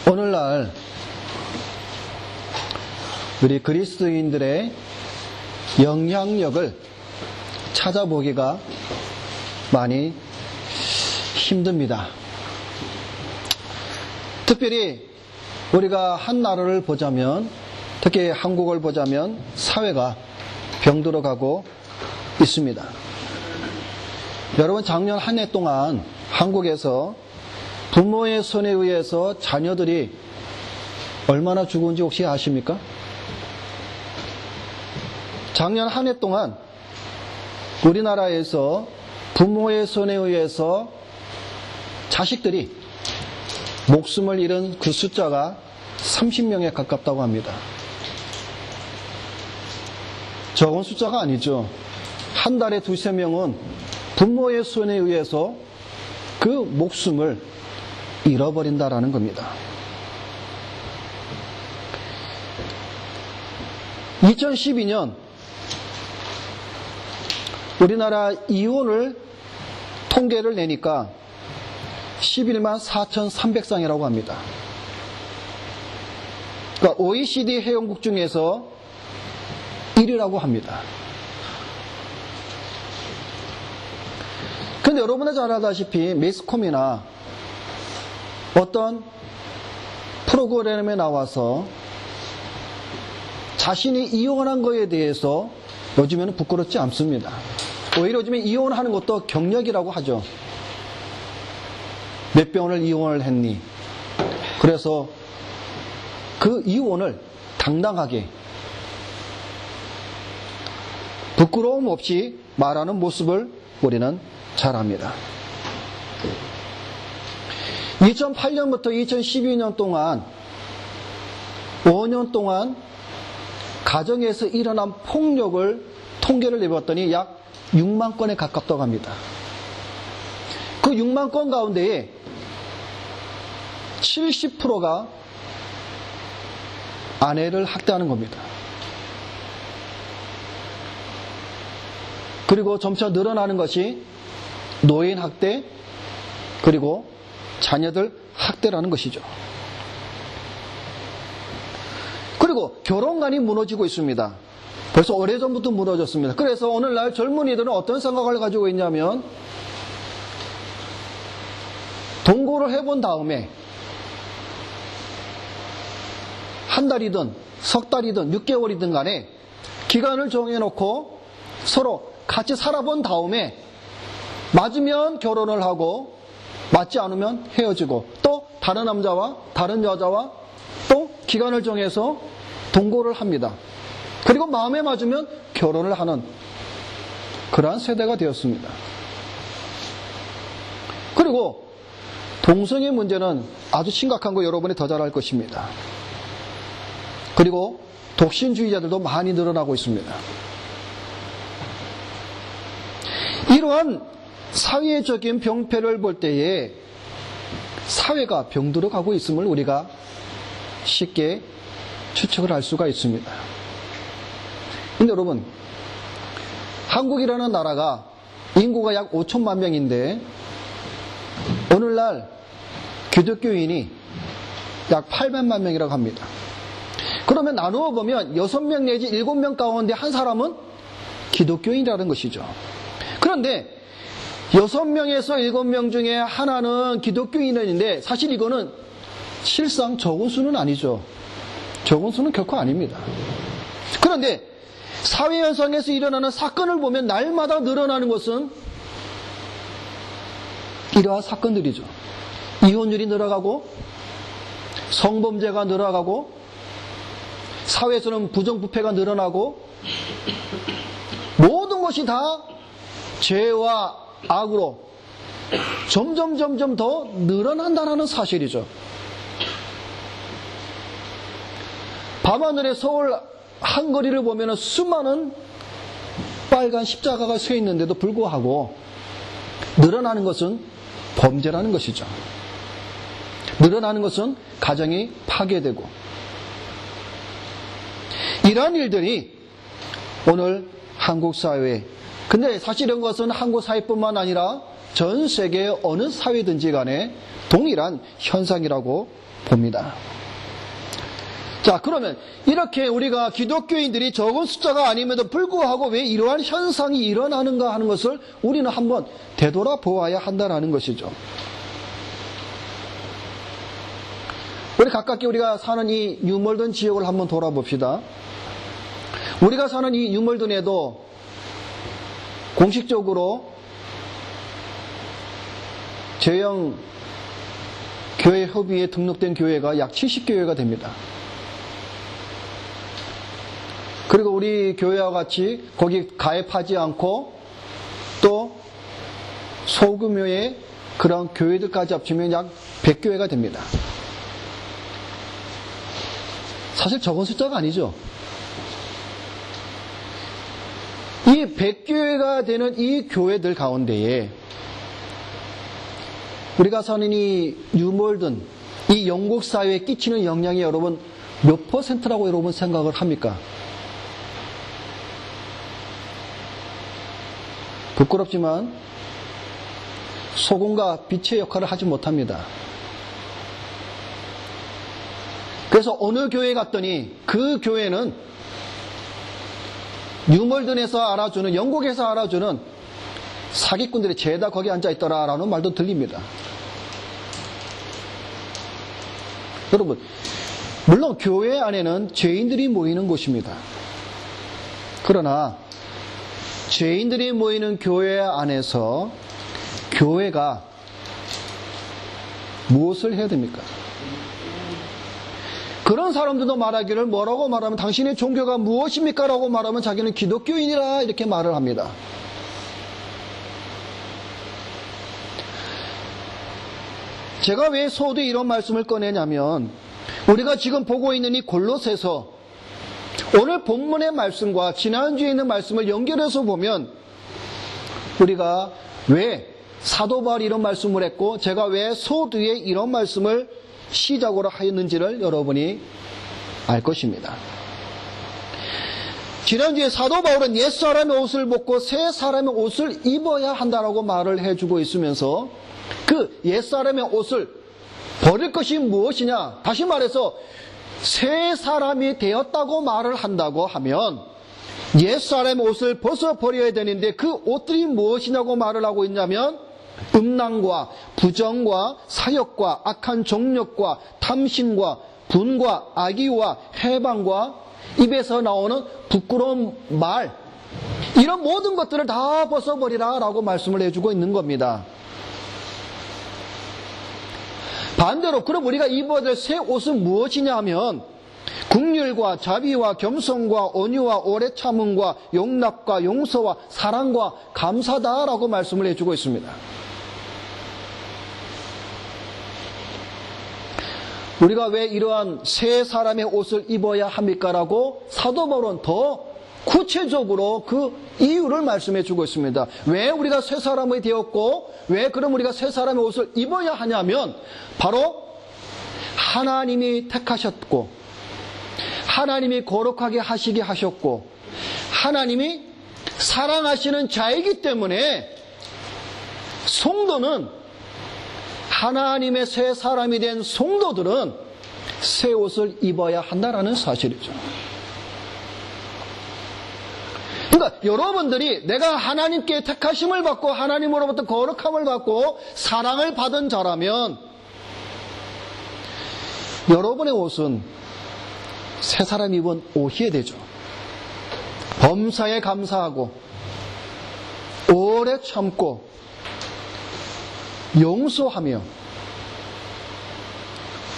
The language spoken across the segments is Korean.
오늘날 우리 그리스도인들의 영향력을 찾아보기가 많이 힘듭니다. 특별히 우리가 한 나라를 보자면, 특히 한국을 보자면 사회가 병들어가고 있습니다. 여러분, 작년 한 해 동안 한국에서 부모의 손에 의해서 자녀들이 얼마나 죽은지 혹시 아십니까? 작년 한 해 동안 우리나라에서 부모의 손에 의해서 자식들이 목숨을 잃은 그 숫자가 30명에 가깝다고 합니다. 적은 숫자가 아니죠. 한 달에 2~3명은 부모의 손에 의해서 그 목숨을 잃어버린다라는 겁니다. 2012년 우리나라 이혼을 통계를 내니까 11만 4,300쌍이라고 합니다. 그러니까 OECD 회원국 중에서 1위라고 합니다. 근데 여러분은 잘 알다시피 매스컴이나 어떤 프로그램에 나와서 자신이 이혼한 거에 대해서 요즘에는 부끄럽지 않습니다. 오히려 요즘에 이혼하는 것도 경력이라고 하죠. 몇 번을 이혼을 했니? 그래서 그 이혼을 당당하게 부끄러움 없이 말하는 모습을 우리는 잘 압니다. 2008년부터 2012년 동안 5년 동안 가정에서 일어난 폭력을 통계를 내봤더니 약 6만 건에 가깝다고 합니다. 그 6만 건 가운데에 70%가 아내를 학대하는 겁니다. 그리고 점차 늘어나는 것이 노인 학대, 그리고 자녀들 학대라는 것이죠. 그리고 결혼관이 무너지고 있습니다. 벌써 오래전부터 무너졌습니다. 그래서 오늘날 젊은이들은 어떤 생각을 가지고 있냐면, 동거를 해본 다음에 한 달이든 석 달이든 6개월이든 간에 기간을 정해놓고 서로 같이 살아본 다음에 맞으면 결혼을 하고 맞지 않으면 헤어지고, 또 다른 남자와 다른 여자와 또 기간을 정해서 동거를 합니다. 그리고 마음에 맞으면 결혼을 하는 그러한 세대가 되었습니다. 그리고 동성애 문제는 아주 심각한 거 여러분이 더 잘 알 것입니다. 그리고 독신주의자들도 많이 늘어나고 있습니다. 이러한 사회적인 병폐를 볼 때에 사회가 병들어가고 있음을 우리가 쉽게 추측을 할 수가 있습니다. 근데 여러분, 한국이라는 나라가 인구가 약 5천만 명인데 오늘날 기독교인이 약 800만 명이라고 합니다. 그러면 나누어 보면 6명 내지 7명 가운데 한 사람은 기독교인이라는 것이죠. 그런데 6명에서 7명 중에 하나는 기독교인인데 사실 이거는 실상 적은 수는 아니죠. 적은 수는 결코 아닙니다. 그런데 사회 현상에서 일어나는 사건을 보면 날마다 늘어나는 것은 이러한 사건들이죠. 이혼율이 늘어가고, 성범죄가 늘어가고, 사회에서는 부정부패가 늘어나고, 모든 것이 다 죄와 악으로 점점 더 늘어난다는 사실이죠. 밤하늘의 서울 한거리를 보면 수많은 빨간 십자가가 서 있는데도 불구하고 늘어나는 것은 범죄라는 것이죠. 늘어나는 것은 가정이 파괴되고, 이러한 일들이 오늘 한국 사회에 근데 사실 이런 것은 한국 사회뿐만 아니라 전 세계의 어느 사회든지 간에 동일한 현상이라고 봅니다. 자, 그러면 이렇게 우리가 기독교인들이 적은 숫자가 아님에도 불구하고 왜 이러한 현상이 일어나는가 하는 것을 우리는 한번 되돌아보아야 한다는 것이죠. 우리 가깝게 우리가 사는 이 뉴멀든 지역을 한번 돌아봅시다. 우리가 사는 이 뉴멀든에도 공식적으로 제형 교회 협의회에 등록된 교회가 약 70교회가 됩니다. 그리고 우리 교회와 같이 거기 가입하지 않고 또 소규모의 그런 교회들까지 합치면 약 100교회가 됩니다. 사실 적은 숫자가 아니죠. 이 100교회가 되는 이 교회들 가운데에 우리가 사는 이 뉴멀든, 이 영국 사회에 끼치는 영향이 여러분 몇 %라고 여러분 생각을 합니까? 부끄럽지만 소금과 빛의 역할을 하지 못합니다. 그래서 어느 교회에 갔더니 그 교회는 뉴멀든에서 알아주는, 영국에서 알아주는 사기꾼들이 죄다 거기 앉아있더라라는 말도 들립니다. 여러분, 물론 교회 안에는 죄인들이 모이는 곳입니다. 그러나 죄인들이 모이는 교회 안에서 교회가 무엇을 해야 됩니까? 그런 사람들도 말하기를 뭐라고 말하면 당신의 종교가 무엇입니까? 라고 말하면 자기는 기독교인이라 이렇게 말을 합니다. 제가 왜 소두에 이런 말씀을 꺼내냐면 우리가 지금 보고 있는 이 골로새서 오늘 본문의 말씀과 지난주에 있는 말씀을 연결해서 보면 우리가 왜 사도 바울이 이런 말씀을 했고 제가 왜 소두에 이런 말씀을 시작으로 하였는지를 여러분이 알 것입니다. 지난주에 사도 바울은 옛사람의 옷을 벗고 새 사람의 옷을 입어야 한다라고 말을 해주고 있으면서 그 옛사람의 옷을 버릴 것이 무엇이냐? 다시 말해서 새 사람이 되었다고 말을 한다고 하면 옛사람의 옷을 벗어버려야 되는데 그 옷들이 무엇이냐고 말을 하고 있냐면 음란과 부정과 사욕과 악한 정욕과 탐심과 분과 악의와 해방과 입에서 나오는 부끄러운 말 이런 모든 것들을 다 벗어버리라 라고 말씀을 해주고 있는 겁니다. 반대로 그럼 우리가 입어야 될 새 옷은 무엇이냐 하면 긍휼과 자비와 겸손과 온유와 오래 참음과 용납과 용서와 사랑과 감사다라고 말씀을 해주고 있습니다. 우리가 왜 이러한 새 사람의 옷을 입어야 합니까? 라고 사도 바울은 더 구체적으로 그 이유를 말씀해 주고 있습니다. 왜 우리가 새 사람이 되었고 왜 그럼 우리가 새 사람의 옷을 입어야 하냐면 바로 하나님이 택하셨고 하나님이 거룩하게 하시게 하셨고 하나님이 사랑하시는 자이기 때문에 성도는 하나님의 새 사람이 된 성도들은 새 옷을 입어야 한다라는 사실이죠. 그러니까 여러분들이 내가 하나님께 택하심을 받고 하나님으로부터 거룩함을 받고 사랑을 받은 자라면 여러분의 옷은 새 사람 입은 옷이어야 되죠. 범사에 감사하고 오래 참고 용서하며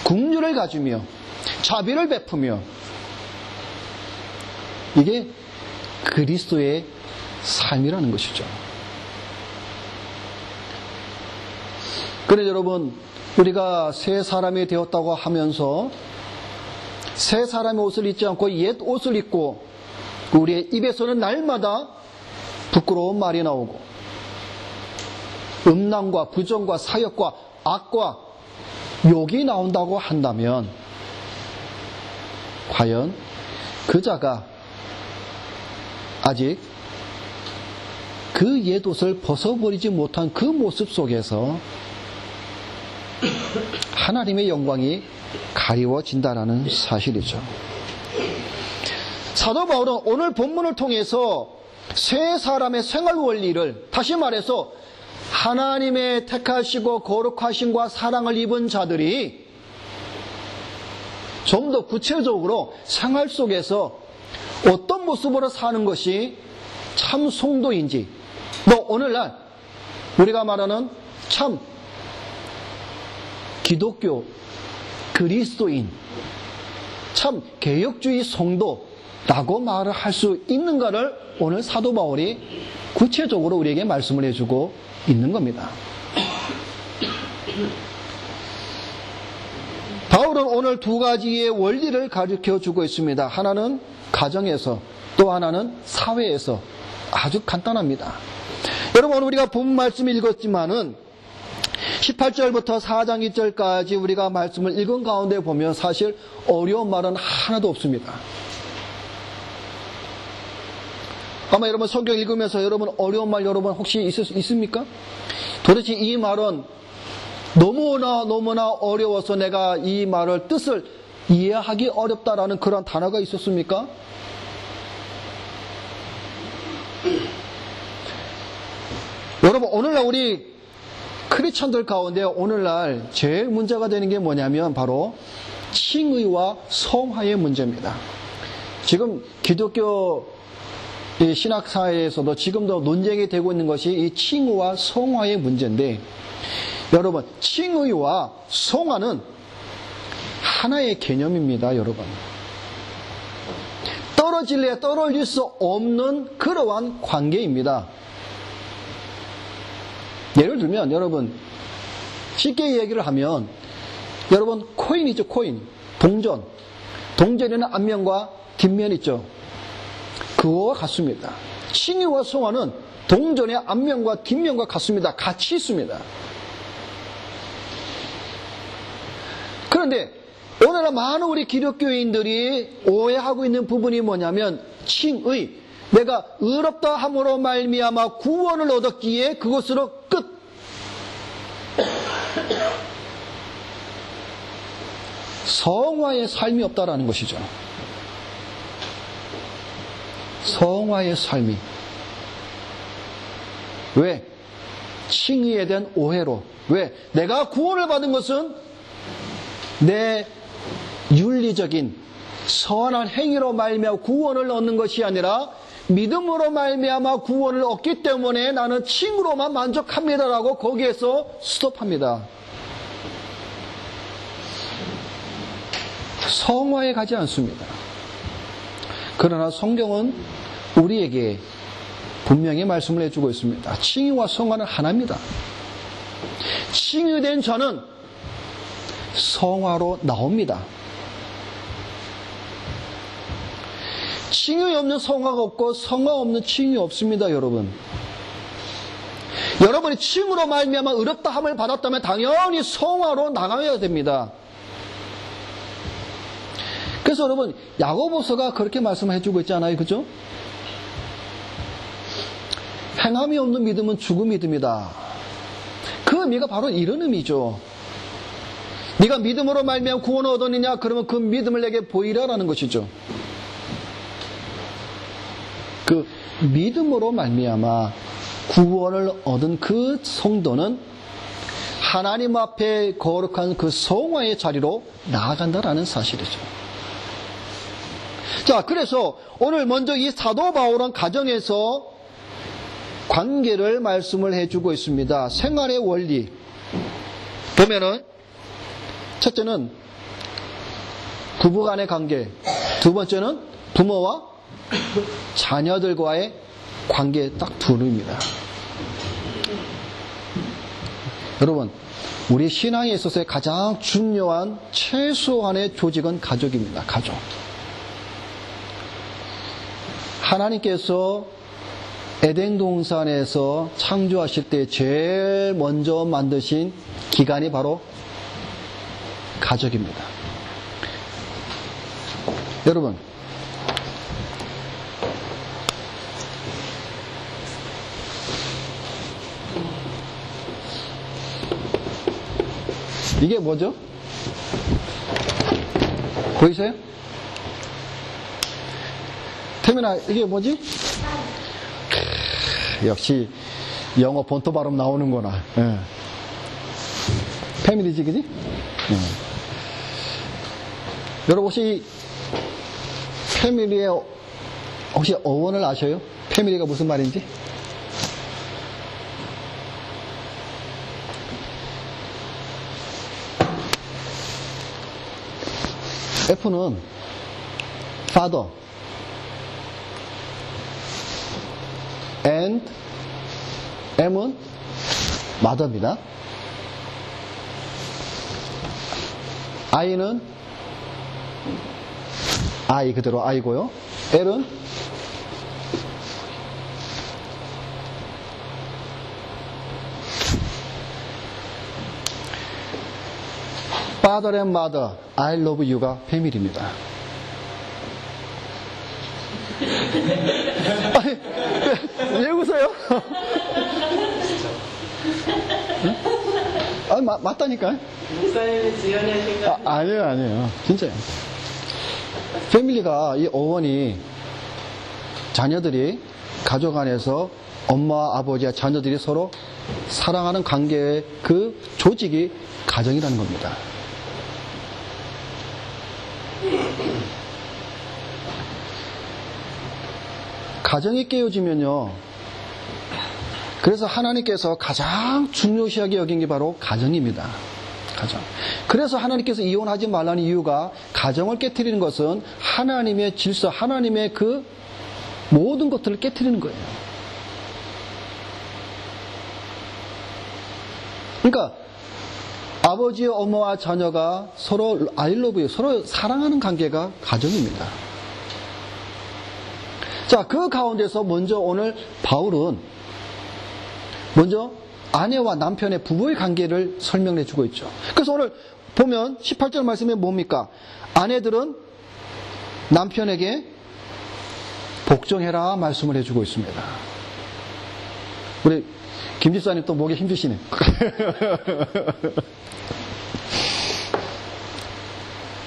긍휼을 가지며 자비를 베푸며 이게 그리스도의 삶이라는 것이죠. 그래서 여러분 우리가 새 사람이 되었다고 하면서 새 사람의 옷을 입지 않고 옛 옷을 입고 우리의 입에서는 날마다 부끄러운 말이 나오고 음란과 부정과 사욕과 악과 욕이 나온다고 한다면 과연 그 자가 아직 그 옛옷을 벗어버리지 못한 그 모습 속에서 하나님의 영광이 가리워진다라는 사실이죠. 사도 바울은 오늘 본문을 통해서 세 사람의 생활 원리를, 다시 말해서 하나님의 택하시고 거룩하심과 사랑을 입은 자들이 좀 더 구체적으로 생활 속에서 어떤 모습으로 사는 것이 참 성도인지, 오늘날 우리가 말하는 참 기독교, 그리스도인, 참 개혁주의 성도라고 말을 할 수 있는가를 오늘 사도 바울이 구체적으로 우리에게 말씀을 해주고 있는 겁니다. 바울은 오늘 두 가지의 원리를 가르쳐 주고 있습니다. 하나는 가정에서, 또 하나는 사회에서. 아주 간단합니다. 여러분, 오늘 우리가 본 말씀 읽었지만은 18절부터 4장 2절까지 우리가 말씀을 읽은 가운데 보면 사실 어려운 말은 하나도 없습니다. 아마 여러분 성경 읽으면서 여러분 어려운 말 여러분 혹시 있습니까? 도대체 이 말은 너무나 어려워서 내가 이 말을 뜻을 이해하기 어렵다라는 그런 단어가 있었습니까? 여러분, 오늘날 우리 크리스천들 가운데 오늘날 제일 문제가 되는 게 뭐냐면 바로 칭의와 성화의 문제입니다. 지금 기독교 신학사회에서도 지금도 논쟁이 되고 있는 것이 이 칭의와 성화의 문제인데, 여러분, 칭의와 성화는 하나의 개념입니다, 여러분. 떨어질래 떨어질 수 없는 그러한 관계입니다. 예를 들면 여러분 쉽게 얘기를 하면 여러분 코인 있죠, 코인. 동전에는 앞면과 뒷면 있죠. 그거와 같습니다. 칭의와 성화는 동전의 앞면과 뒷면과 같습니다. 같이 있습니다. 그런데 오늘날 많은 우리 기독교인들이 오해하고 있는 부분이 뭐냐면 칭의, 내가 의롭다 함으로 말미암아 구원을 얻었기에 그것으로 끝. 성화의 삶이 없다라는 것이죠. 성화의 삶이. 왜? 칭의에 대한 오해로. 왜? 내가 구원을 받은 것은 내 윤리적인 선한 행위로 말미암아 구원을 얻는 것이 아니라 믿음으로 말미암아 구원을 얻기 때문에 나는 칭으로만 만족합니다라고 거기에서 스톱합니다. 성화에 가지 않습니다. 그러나 성경은 우리에게 분명히 말씀을 해주고 있습니다. 칭의와 성화는 하나입니다. 칭의된 자는 성화로 나옵니다. 칭의 없는 성화가 없고 성화 없는 칭의 없습니다, 여러분. 여러분이 칭으로 말미암아 의롭다 함을 받았다면 당연히 성화로 나가야 됩니다. 그래서 여러분 야고보서가 그렇게 말씀해주고 있잖아요, 그죠? 행함이 없는 믿음은 죽은 믿음이다. 그 의미가 바로 이런 의미죠. 네가 믿음으로 말미암아 구원을 얻었느냐? 그러면 그 믿음을 내게 보이라라는 것이죠. 그 믿음으로 말미암아 구원을 얻은 그 성도는 하나님 앞에 거룩한 그 성화의 자리로 나아간다라는 사실이죠. 자, 그래서 오늘 먼저 이 사도 바울은 가정에서 관계를 말씀을 해주고 있습니다. 생활의 원리 보면은 첫째는 부부 간의 관계, 두 번째는 부모와 자녀들과의 관계 딱 둘입니다. 여러분, 우리 신앙에 있어서의 가장 중요한 최소한의 조직은 가족입니다. 가족. 하나님께서 에덴 동산에서 창조하실 때 제일 먼저 만드신 기관이 바로 가족입니다. 여러분, 이게 뭐죠? 보이세요? 태민아, 이게 뭐지? 역시 영어 본토 발음 나오는구나. 예. 패밀리지, 그지? 예. 여러분 혹시 패밀리의 혹시 어원을 아셔요? 패밀리가 무슨 말인지? F는 father and M은 mother입니다. I는 I 그대로 I고요. L은 father and mother, I love you가 패밀리입니다. 아니, 왜 웃어요? 아, 맞다니까. 목사님이 지연의 생각. 아니에요. 진짜요. 패밀리가 이 어원이 자녀들이 가족 안에서 엄마와 아버지와 자녀들이 서로 사랑하는 관계의 그 조직이 가정이라는 겁니다. 가정이 깨어지면요. 그래서 하나님께서 가장 중요시하게 여긴 게 바로 가정입니다. 가정. 그래서 하나님께서 이혼하지 말라는 이유가 가정을 깨트리는 것은 하나님의 질서, 하나님의 그 모든 것들을 깨트리는 거예요. 그러니까 아버지와 엄마와 자녀가 서로 I love you, 서로 사랑하는 관계가 가정입니다. 자, 그 가운데서 먼저 오늘 바울은 먼저 아내와 남편의 부부의 관계를 설명해 주고 있죠. 그래서 오늘 보면 18절 말씀에 뭡니까? 아내들은 남편에게 복종해라 말씀을 해주고 있습니다. 우리 김 집사님 또 목에 힘주시네.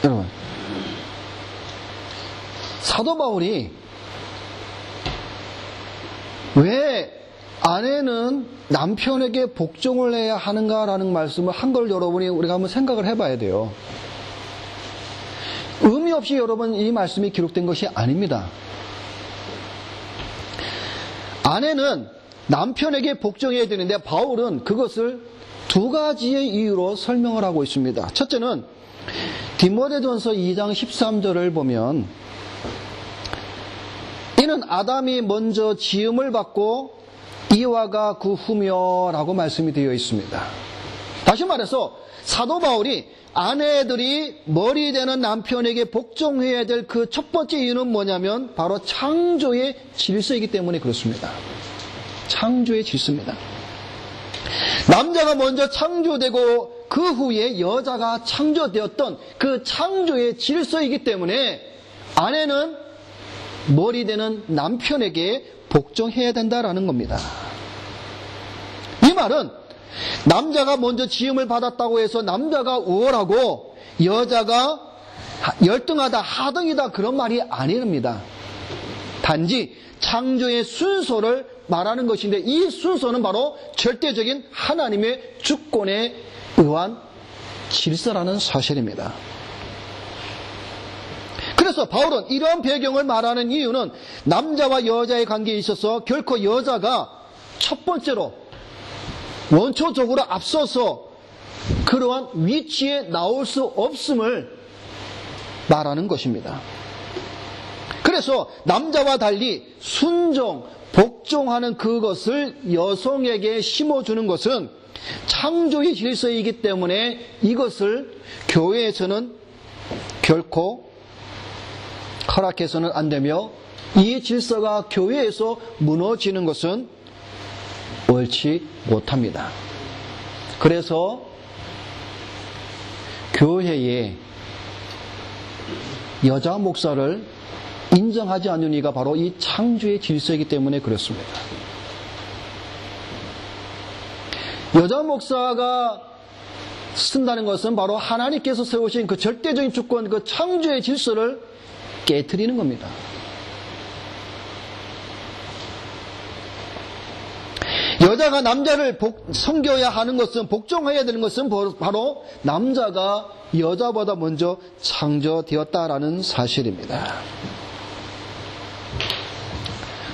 여러분, 사도 바울이 왜 아내는 남편에게 복종을 해야 하는가라는 말씀을 한 걸 여러분이 우리가 한번 생각을 해봐야 돼요. 의미 없이 여러분 이 말씀이 기록된 것이 아닙니다. 아내는 남편에게 복종해야 되는데 바울은 그것을 두 가지의 이유로 설명을 하고 있습니다. 첫째는 디모데전서 2장 13절을 보면 이는 아담이 먼저 지음을 받고 이와가 그 후며 라고 말씀이 되어 있습니다. 다시 말해서 사도 바울이 아내들이 머리 되는 남편에게 복종해야 될 그 첫 번째 이유는 뭐냐면 바로 창조의 질서이기 때문에 그렇습니다. 창조의 질서입니다. 남자가 먼저 창조되고 그 후에 여자가 창조되었던 그 창조의 질서이기 때문에 아내는 머리 되는 남편에게 복종해야 된다라는 겁니다. 이 말은 남자가 먼저 지음을 받았다고 해서 남자가 우월하고 여자가 열등하다, 하등이다 그런 말이 아닙니다. 단지 창조의 순서를 말하는 것인데 이 순서는 바로 절대적인 하나님의 주권에 의한 질서라는 사실입니다. 그래서 바울은 이러한 배경을 말하는 이유는 남자와 여자의 관계에 있어서 결코 여자가 첫 번째로 원초적으로 앞서서 그러한 위치에 나올 수 없음을 말하는 것입니다. 그래서 남자와 달리 순종, 복종하는 그것을 여성에게 심어주는 것은 창조의 질서이기 때문에 이것을 교회에서는 결코 허락해서는 안 되며 이 질서가 교회에서 무너지는 것은 옳지 못합니다. 그래서 교회에 여자 목사를 인정하지 않는 이가 바로 이 창조의 질서이기 때문에 그렇습니다. 여자 목사가 쓴다는 것은 바로 하나님께서 세우신 그 절대적인 주권, 그 창조의 질서를 깨트리는 겁니다. 여자가 남자를 섬겨야 하는 것은, 복종해야 되는 것은 바로 남자가 여자보다 먼저 창조되었다라는 사실입니다.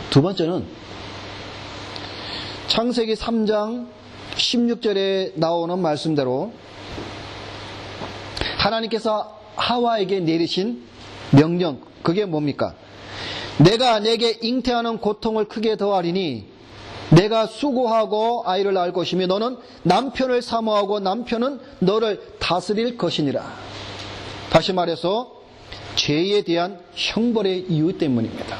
두 번째는 창세기 3장 16절에 나오는 말씀대로 하나님께서 하와에게 내리신 명령, 그게 뭡니까? 내가 내게 잉태하는 고통을 크게 더하리니 내가 수고하고 아이를 낳을 것이며 너는 남편을 사모하고 남편은 너를 다스릴 것이니라. 다시 말해서 죄에 대한 형벌의 이유 때문입니다.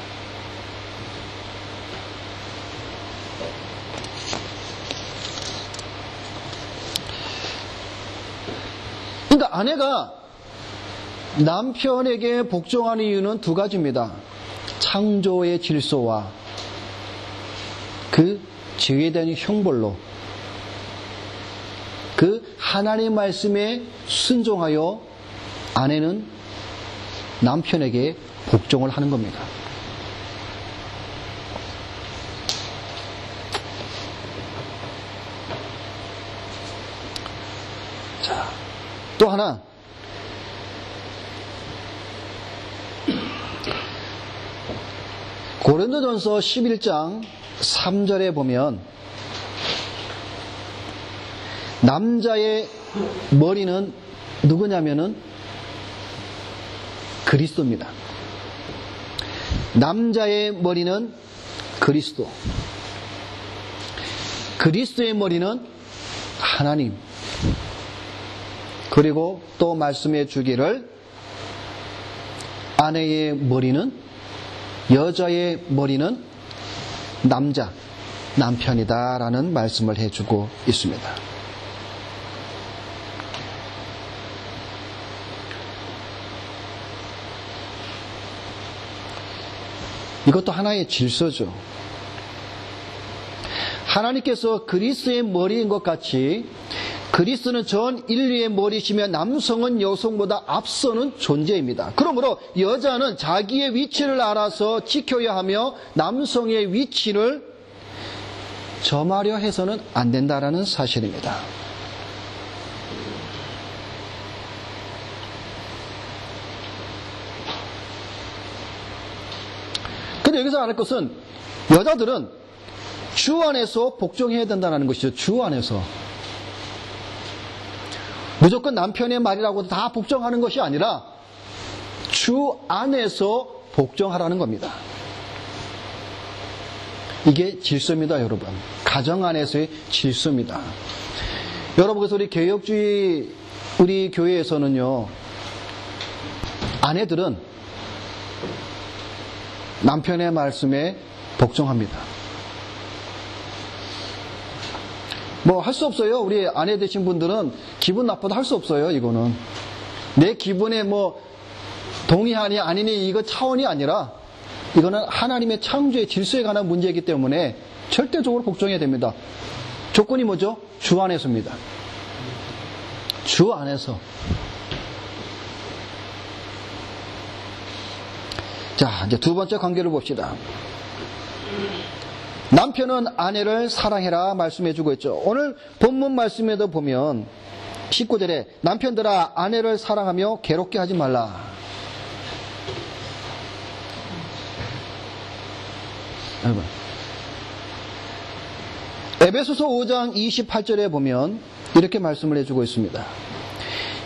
그러니까 아내가 남편에게 복종하는 이유는 두 가지입니다. 창조의 질서와 그 죄에 대한 형벌로 그 하나님의 말씀에 순종하여 아내는 남편에게 복종을 하는 겁니다. 자, 또 하나, 고린도전서 11장 3절에 보면 남자의 머리는 누구냐면은 그리스도입니다. 남자의 머리는 그리스도. 그리스도의 머리는 하나님. 그리고 또 말씀해 주기를 아내의 머리는, 여자의 머리는 남자, 남편이다라는 말씀을 해주고 있습니다. 이것도 하나의 질서죠. 하나님께서 그리스도의 머리인 것 같이 그리스도는 전 인류의 머리시며 남성은 여성보다 앞서는 존재입니다. 그러므로 여자는 자기의 위치를 알아서 지켜야 하며 남성의 위치를 점하려 해서는 안 된다라는 사실입니다. 근데 여기서 알 것은 여자들은 주 안에서 복종해야 된다는 것이죠. 주 안에서. 무조건 남편의 말이라고 다 복종하는 것이 아니라 주 안에서 복종하라는 겁니다. 이게 질서입니다, 여러분. 가정 안에서의 질서입니다. 여러분, 그래서 우리 개혁주의 우리 교회에서는요, 아내들은 남편의 말씀에 복종합니다. 뭐 할 수 없어요. 우리 아내 되신 분들은 기분 나빠도 할 수 없어요. 이거는 내 기분에 뭐 동의하니 아니니 이거 차원이 아니라 이거는 하나님의 창조의 질서에 관한 문제이기 때문에 절대적으로 복종해야 됩니다. 조건이 뭐죠? 주 안에서입니다. 주 안에서. 자, 이제 두 번째 관계를 봅시다. 남편은 아내를 사랑해라 말씀해주고 있죠. 오늘 본문 말씀에도 보면 19절에 남편들아 아내를 사랑하며 괴롭게 하지 말라. 여러분, 에베소서 5장 28절에 보면 이렇게 말씀을 해주고 있습니다.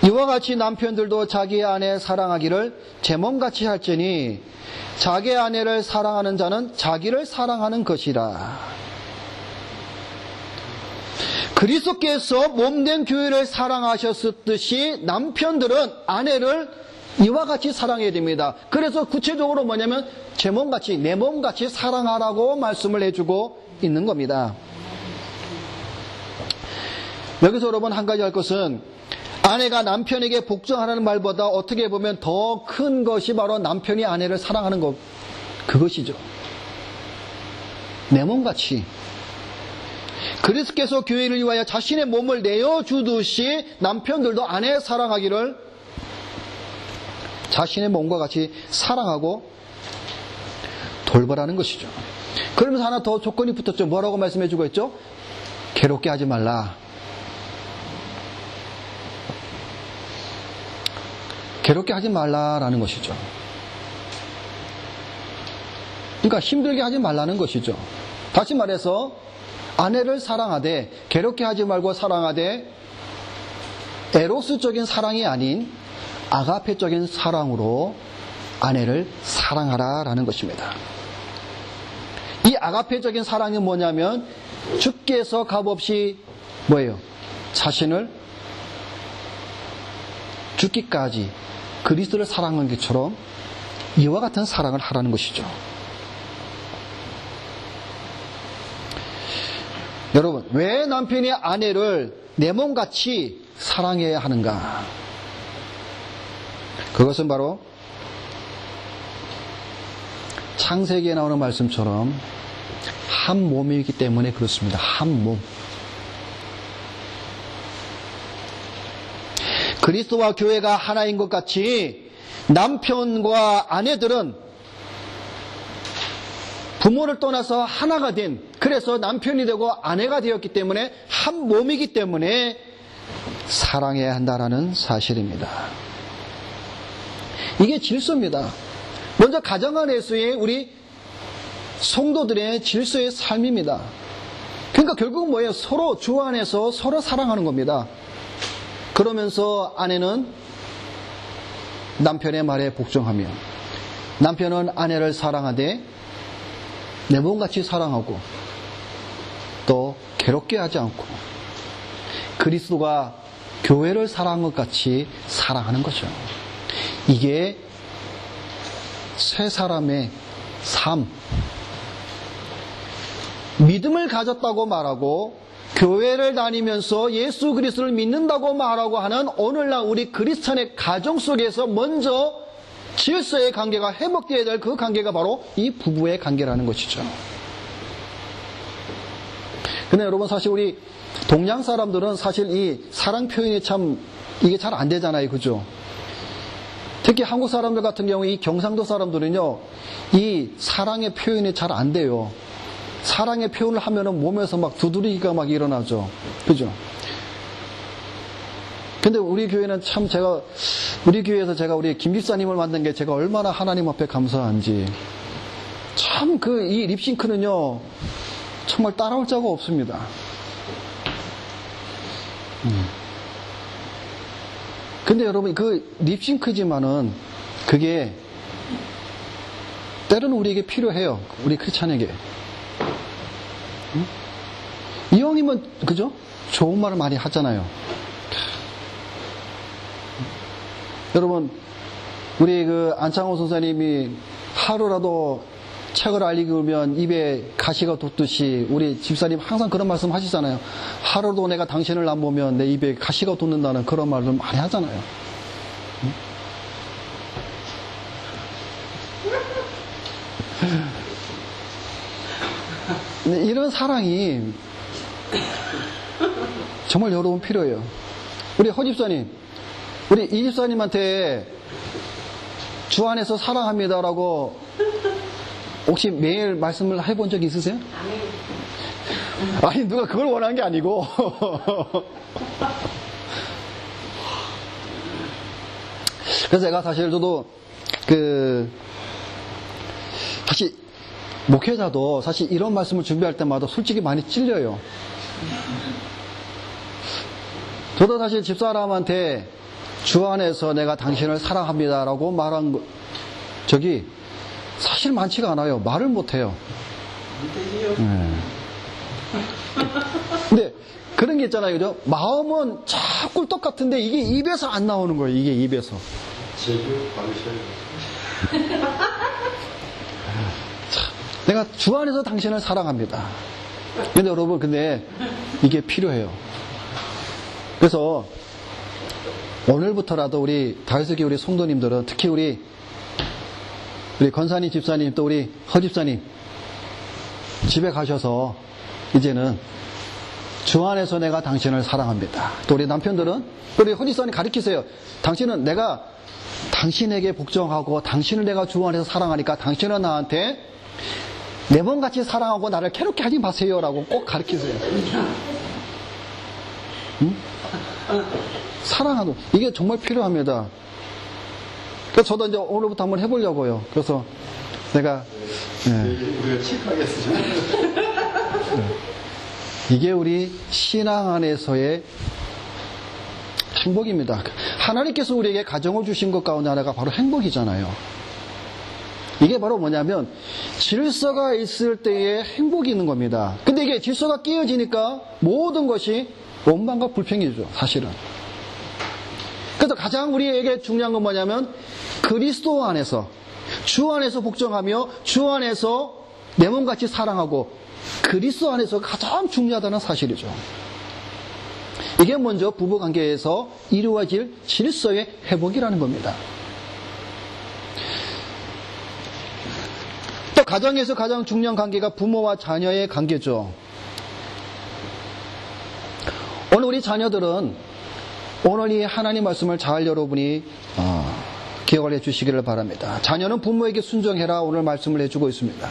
이와 같이 남편들도 자기의 아내 사랑하기를 제 몸같이 할지니 자기 아내를 사랑하는 자는 자기를 사랑하는 것이라. 그리스도께서 몸된 교회를 사랑하셨듯이 남편들은 아내를 이와 같이 사랑해야 됩니다. 그래서 구체적으로 뭐냐면 제 몸같이, 내 몸같이 사랑하라고 말씀을 해주고 있는 겁니다. 여기서 여러분 한 가지 할 것은 아내가 남편에게 복종하라는 말보다 어떻게 보면 더 큰 것이 바로 남편이 아내를 사랑하는 것, 그것이죠. 내 몸같이. 그리스도께서 교회를 위하여 자신의 몸을 내어주듯이 남편들도 아내 사랑하기를 자신의 몸과 같이 사랑하고 돌보라는 것이죠. 그러면서 하나 더 조건이 붙었죠. 뭐라고 말씀해주고 있죠? 괴롭게 하지 말라. 괴롭게 하지 말라라는 것이죠. 그러니까 힘들게 하지 말라는 것이죠. 다시 말해서 아내를 사랑하되 괴롭게 하지 말고 사랑하되 에로스적인 사랑이 아닌 아가페적인 사랑으로 아내를 사랑하라라는 것입니다. 이 아가페적인 사랑이 뭐냐면 주께서 값없이 뭐예요? 자신을 죽기까지 그리스도를 사랑한 것처럼 이와 같은 사랑을 하라는 것이죠. 여러분, 왜 남편이 아내를 내 몸같이 사랑해야 하는가? 그것은 바로 창세기에 나오는 말씀처럼 한 몸이기 때문에 그렇습니다. 한 몸. 그리스도와 교회가 하나인 것 같이 남편과 아내들은 부모를 떠나서 하나가 된, 그래서 남편이 되고 아내가 되었기 때문에 한 몸이기 때문에 사랑해야 한다라는 사실입니다. 이게 질서입니다. 먼저 가정 안에서의 우리 성도들의 질서의 삶입니다. 그러니까 결국은 뭐예요? 서로 주 안에서 서로 사랑하는 겁니다. 그러면서 아내는 남편의 말에 복종하며 남편은 아내를 사랑하되 내 몸같이 사랑하고 또 괴롭게 하지 않고 그리스도가 교회를 사랑한 것 같이 사랑하는 거죠. 이게 세 사람의 삶, 믿음을 가졌다고 말하고 교회를 다니면서 예수 그리스도를 믿는다고 말하고 하는 오늘날 우리 그리스찬의 가정 속에서 먼저 질서의 관계가 회복되어야 될 그 관계가 바로 이 부부의 관계라는 것이죠. 근데 여러분, 사실 우리 동양 사람들은 사실 이 사랑 표현이 참 이게 잘 안 되잖아요. 그죠? 특히 한국 사람들 같은 경우 이 경상도 사람들은요, 이 사랑의 표현이 잘 안 돼요. 사랑의 표현을 하면은 몸에서 막 두드리기가 막 일어나죠. 그죠? 근데 우리 교회는 참 우리 교회에서 제가 우리 김 집사님을 만든 게 제가 얼마나 하나님 앞에 감사한지. 참 이 립싱크는요, 정말 따라올 자가 없습니다. 근데 여러분, 그 립싱크지만은 그게 때로는 우리에게 필요해요. 우리 크리스찬에게. 이왕이면, 그죠? 좋은 말을 많이 하잖아요. 여러분, 우리 안창호 선생님이 하루라도 책을 읽으면 입에 가시가 돋듯이 우리 집사님 항상 그런 말씀 하시잖아요. 하루도 내가 당신을 안 보면 내 입에 가시가 돋는다는 그런 말을 많이 하잖아요. 이런 사랑이 정말 여러분 필요해요. 우리 허 집사님, 우리 이 집사님한테 주 안에서 사랑합니다라고 혹시 매일 말씀을 해본 적 있으세요? 아니, 누가 그걸 원하는 게 아니고 그래서 제가 사실 저도 사실 목회자도 사실 이런 말씀을 준비할 때마다 솔직히 많이 찔려요. 저도 사실 집사람한테 주 안에서 내가 당신을 사랑합니다라고 말한 적이 사실 많지가 않아요. 말을 못해요. 근데 그런 게 있잖아요. 그죠? 마음은 자꾸 똑같은데 이게 입에서 안 나오는 거예요. 이게 입에서. 제교육 받으셔야 내가 주 안에서 당신을 사랑합니다. 근데 여러분, 근데 이게 필요해요. 그래서 오늘부터라도 우리 다윗교회 우리 성도님들은 특히 우리 건사님 집사님 또 우리 허 집사님 집에 가셔서 이제는 주 안에서 내가 당신을 사랑합니다. 또 우리 남편들은, 우리 혼인선이 가르치세요. 당신은 내가 당신에게 복종하고 당신을 내가 주 안에서 사랑하니까 당신은 나한테 내 몸같이 사랑하고 나를 괴롭게 하지 마세요라고 꼭 가르치세요. 응? 사랑하고 이게 정말 필요합니다. 그래서 저도 이제 오늘부터 한번 해보려고요. 그래서 내가 우리가 칙하겠어. 이게 우리 신앙 안에서의 행복입니다. 하나님께서 우리에게 가정을 주신 것 가운데 하나가 바로 행복이잖아요. 이게 바로 뭐냐면 질서가 있을 때에 행복이 있는 겁니다. 근데 이게 질서가 깨어지니까 모든 것이 원망과 불평이죠, 사실은. 그래서 가장 우리에게 중요한 건 뭐냐면 그리스도 안에서, 주 안에서 복종하며 주 안에서 내 몸같이 사랑하고 그리스도 안에서 가장 중요하다는 사실이죠. 이게 먼저 부부관계에서 이루어질 질서의 회복이라는 겁니다. 또 가정에서 가장 중요한 관계가 부모와 자녀의 관계죠. 오늘 우리 자녀들은 오늘 이 하나님 말씀을 잘 여러분이 기억을 해주시기를 바랍니다. 자녀는 부모에게 순종해라 오늘 말씀을 해주고 있습니다.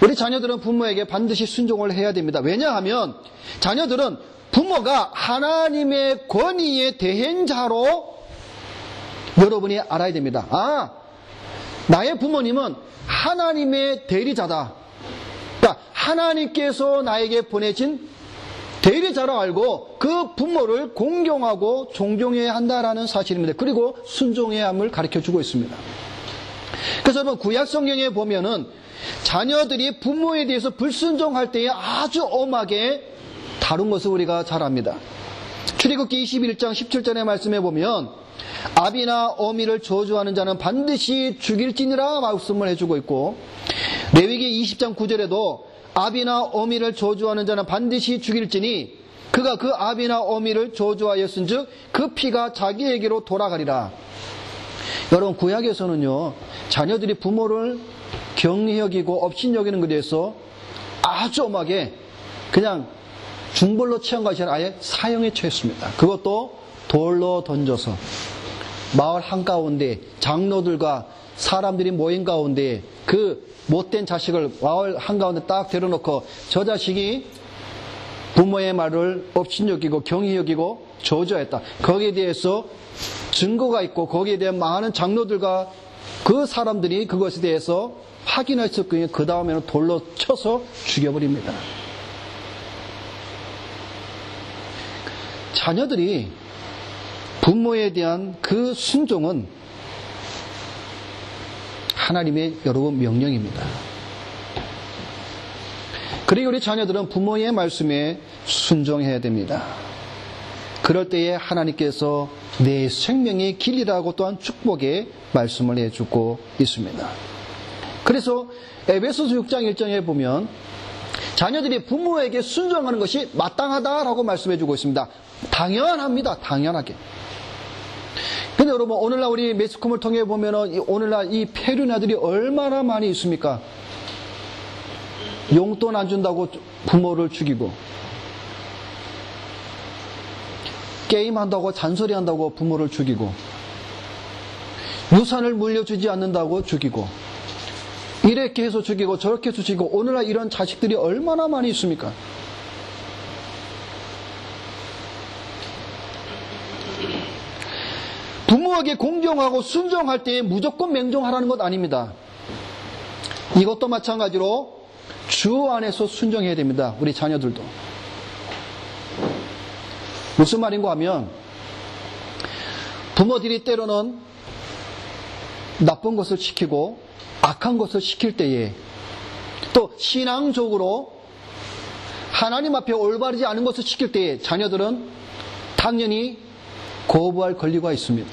우리 자녀들은 부모에게 반드시 순종을 해야 됩니다. 왜냐하면 자녀들은 부모가 하나님의 권위의 대행자로 여러분이 알아야 됩니다. 나의 부모님은 하나님의 대리자다. 그러니까 하나님께서 나에게 보내신 대리자로 알고 그 부모를 공경하고 존경해야 한다라는 사실입니다. 그리고 순종해야 함을 가르쳐주고 있습니다. 그래서 여러분 구약 성경에 보면은 자녀들이 부모에 대해서 불순종할 때에 아주 엄하게 다룬 것을 우리가 잘 압니다. 출애굽기 21장 17절의 말씀에 보면 아비나 어미를 저주하는 자는 반드시 죽일지니라 말씀을 해주고 있고, 레위기 20장 9절에도 아비나 어미를 저주하는 자는 반드시 죽일지니 그가 그 아비나 어미를 저주하였은즉 그 피가 자기에게로 돌아가리라. 여러분 구약에서는요 자녀들이 부모를 경히 여기고 업신 여기는 것에 대해서 아주 엄하게 그냥 중벌로 취한 것이 아니라 아예 사형에 처했습니다. 그것도 돌로 던져서 마을 한가운데 장로들과 사람들이 모인 가운데 그 못된 자식을 마을 한가운데 딱 데려놓고 저 자식이 부모의 말을 업신 여기고 경히 여기고 저주했다. 거기에 대해서 증거가 있고 거기에 대한 많은 장로들과 그 사람들이 그것에 대해서 확인했었거든요. 그 다음에는 돌로 쳐서 죽여버립니다. 자녀들이 부모에 대한 그 순종은 하나님의 여러분 명령입니다. 그리고 우리 자녀들은 부모의 말씀에 순종해야 됩니다. 그럴 때에 하나님께서 내 생명의 길이라고 또한 축복의 말씀을 해주고 있습니다. 그래서 에베소서 6장 1장에 보면 자녀들이 부모에게 순종하는 것이 마땅하다라고 말씀해주고 있습니다. 당연합니다. 당연하게. 근데 여러분 오늘날 우리 매스컴을 통해 보면은 오늘날 이 폐륜아들이 얼마나 많이 있습니까? 용돈 안 준다고 부모를 죽이고 게임한다고 잔소리한다고 부모를 죽이고 유산을 물려주지 않는다고 죽이고 이렇게 해서 죽이고 저렇게 해서 죽이고 오늘날 이런 자식들이 얼마나 많이 있습니까? 부모에게 공경하고 순종할 때 무조건 맹종하라는 것 아닙니다. 이것도 마찬가지로 주 안에서 순종해야 됩니다. 우리 자녀들도. 무슨 말인가 하면 부모들이 때로는 나쁜 것을 시키고 악한 것을 시킬 때에 또 신앙적으로 하나님 앞에 올바르지 않은 것을 시킬 때에 자녀들은 당연히 거부할 권리가 있습니다.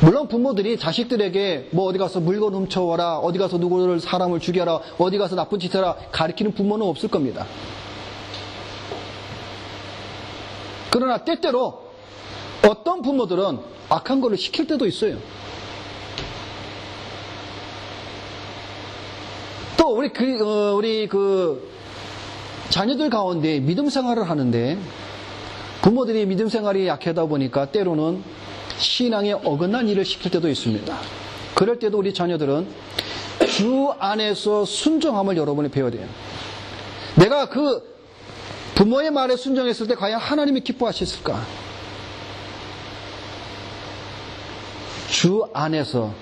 물론 부모들이 자식들에게 뭐 어디 가서 물건 훔쳐와라, 어디 가서 누구를 사람을 죽여라, 어디 가서 나쁜 짓 해라 가르치는 부모는 없을 겁니다. 그러나 때때로 어떤 부모들은 악한 것을 시킬 때도 있어요. 또 우리 자녀들 가운데 믿음 생활을 하는데 부모들이 믿음 생활이 약하다 보니까 때로는 신앙에 어긋난 일을 시킬 때도 있습니다. 그럴 때도 우리 자녀들은 주 안에서 순종함을 여러분이 배워야 돼요. 내가 그 부모의 말에 순종했을 때 과연 하나님이 기뻐하셨을까? 주 안에서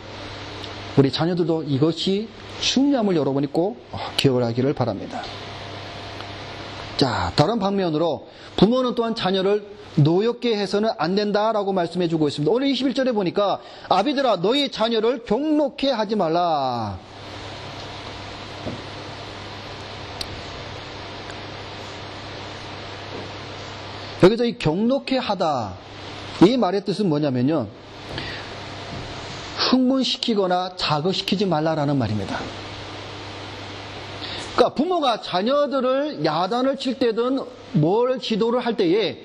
우리 자녀들도 이것이 중요함을 여러분이 꼭 기억을 하기를 바랍니다. 자, 다른 방면으로 부모는 또한 자녀를 노엽게 해서는 안 된다라고 말씀해 주고 있습니다. 오늘 21절에 보니까 아비들아 너희 자녀를 경록해 하지 말라. 여기서 이 경록해 하다 이 말의 뜻은 뭐냐면요, 흥분시키거나 자극시키지 말라라는 말입니다. 그러니까 부모가 자녀들을 야단을 칠 때든 뭘 지도를 할 때에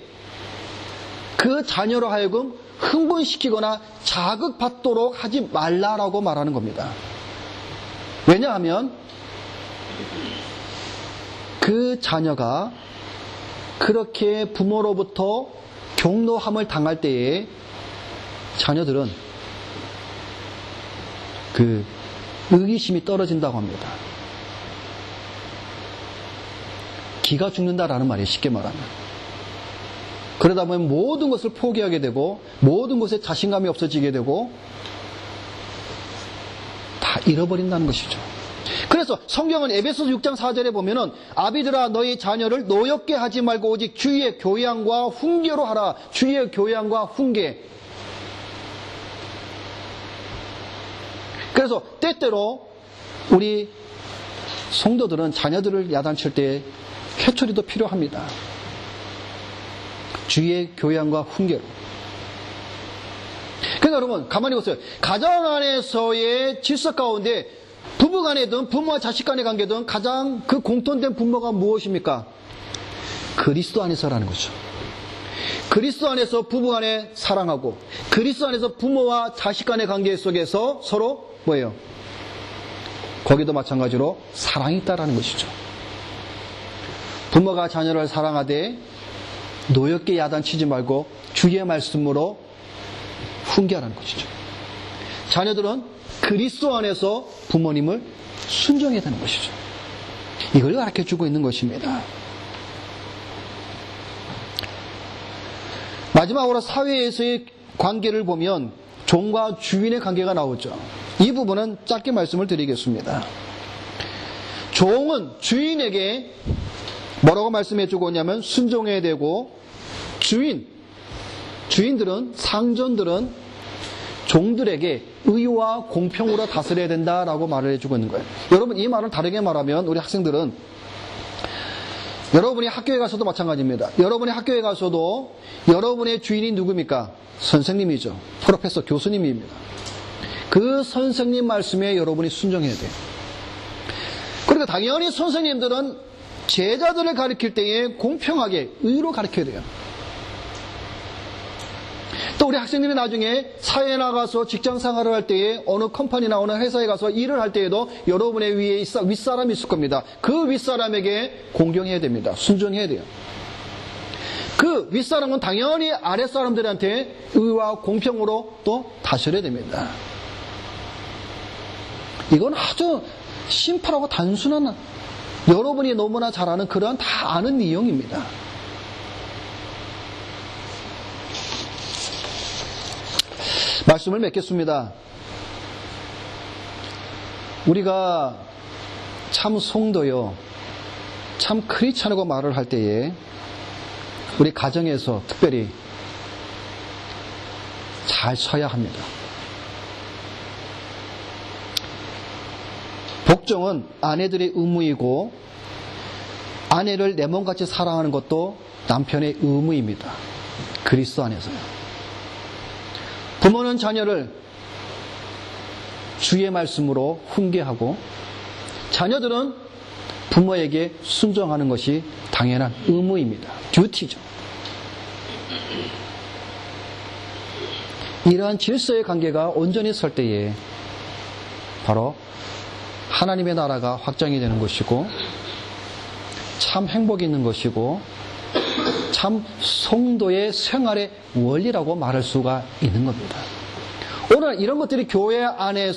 그 자녀로 하여금 흥분시키거나 자극받도록 하지 말라라고 말하는 겁니다. 왜냐하면 그 자녀가 그렇게 부모로부터 경노함을 당할 때에 자녀들은 그 의기심이 떨어진다고 합니다. 기가 죽는다라는 말이에요, 쉽게 말하면. 그러다 보면 모든 것을 포기하게 되고 모든 것에 자신감이 없어지게 되고 다 잃어버린다는 것이죠. 그래서 성경은 에베소서 6장 4절에 보면은 아비들아 너희 자녀를 노엽게 하지 말고 오직 주의 교양과 훈계로 하라. 주의 교양과 훈계. 그래서 때때로 우리 성도들은 자녀들을 야단칠 때 회초리도 필요합니다. 주의 교양과 훈계로. 그러니까 여러분 가만히 보세요. 가정 안에서의 질서 가운데 부부 간에든 부모와 자식 간의 관계든 가장 그 공통된 분모가 무엇입니까? 그리스도 안에서라는 거죠. 그리스도 안에서 부부 간에 사랑하고 그리스도 안에서 부모와 자식 간의 관계 속에서 서로 뭐예요? 거기도 마찬가지로 사랑이 있다라는 것이죠. 부모가 자녀를 사랑하되 노엽게 야단치지 말고 주의 말씀으로 훈계하라는 것이죠. 자녀들은 그리스도 안에서 부모님을 순종해야 되는 것이죠. 이걸 가르쳐주고 있는 것입니다. 마지막으로 사회에서의 관계를 보면 종과 주인의 관계가 나오죠. 이 부분은 짧게 말씀을 드리겠습니다. 종은 주인에게 뭐라고 말씀해주고 있냐면 순종해야 되고, 주인들은, 상전들은 종들에게 의와 공평으로 다스려야 된다라고 말을 해주고 있는 거예요. 여러분, 이 말을 다르게 말하면 우리 학생들은 여러분이 학교에 가서도 마찬가지입니다. 여러분이 학교에 가서도 여러분의 주인이 누굽니까? 선생님이죠. 프로페서 교수님입니다. 그 선생님 말씀에 여러분이 순종해야 돼요. 그리고 당연히 선생님들은 제자들을 가르칠 때에 공평하게 의로 가르쳐야 돼요. 또 우리 학생들이 나중에 사회에 나가서 직장 생활을 할 때에 어느 컴퍼니나 어느 회사에 가서 일을 할 때에도 여러분의 위에 윗사람이 있을 겁니다. 그 윗사람에게 공경해야 됩니다. 순종해야 돼요. 그 윗사람은 당연히 아랫사람들한테 의와 공평으로 또 다스려야 됩니다. 이건 아주 심플하고 단순한, 여러분이 너무나 잘 아는 그러한 다 아는 내용입니다. 말씀을 맺겠습니다. 우리가 참 성도요, 참 크리스찬이라고 말을 할 때에 우리 가정에서 특별히 잘 서야 합니다. 복종은 아내들의 의무이고 아내를 내 몸같이 사랑하는 것도 남편의 의무입니다. 그리스도 안에서요. 부모는 자녀를 주의 말씀으로 훈계하고 자녀들은 부모에게 순종하는 것이 당연한 의무입니다. 듀티죠. 이러한 질서의 관계가 온전히 설 때에 바로 하나님의 나라가 확장이 되는 것이고 참 행복이 있는 것이고 참 성도의 생활의 원리라고 말할 수가 있는 겁니다. 오늘 이런 것들이 교회 안에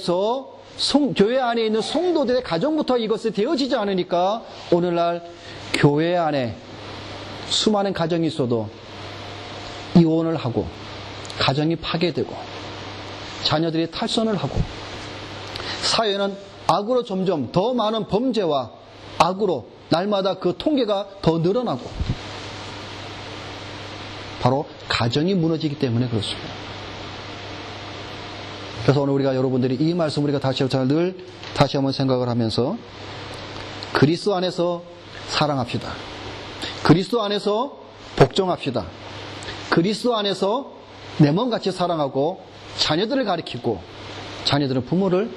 있는 성도들의 가정부터 이것이 되어지지 않으니까 오늘날 교회 안에 수많은 가정이 있어도 이혼을 하고 가정이 파괴되고 자녀들이 탈선을 하고 사회는 악으로 점점 더 많은 범죄와 악으로 날마다 그 통계가 더 늘어나고 바로 가정이 무너지기 때문에 그렇습니다. 그래서 오늘 우리가 여러분들이 이 말씀 우리가 다시 한번 생각을 하면서 그리스도 안에서 사랑합시다. 그리스도 안에서 복종합시다. 그리스도 안에서 내 몸같이 사랑하고 자녀들을 가리키고 자녀들은 부모를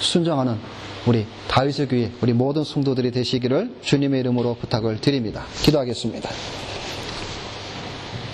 순종하는 우리 다윗의 교회 우리 모든 성도들이 되시기를 주님의 이름으로 부탁을 드립니다. 기도하겠습니다.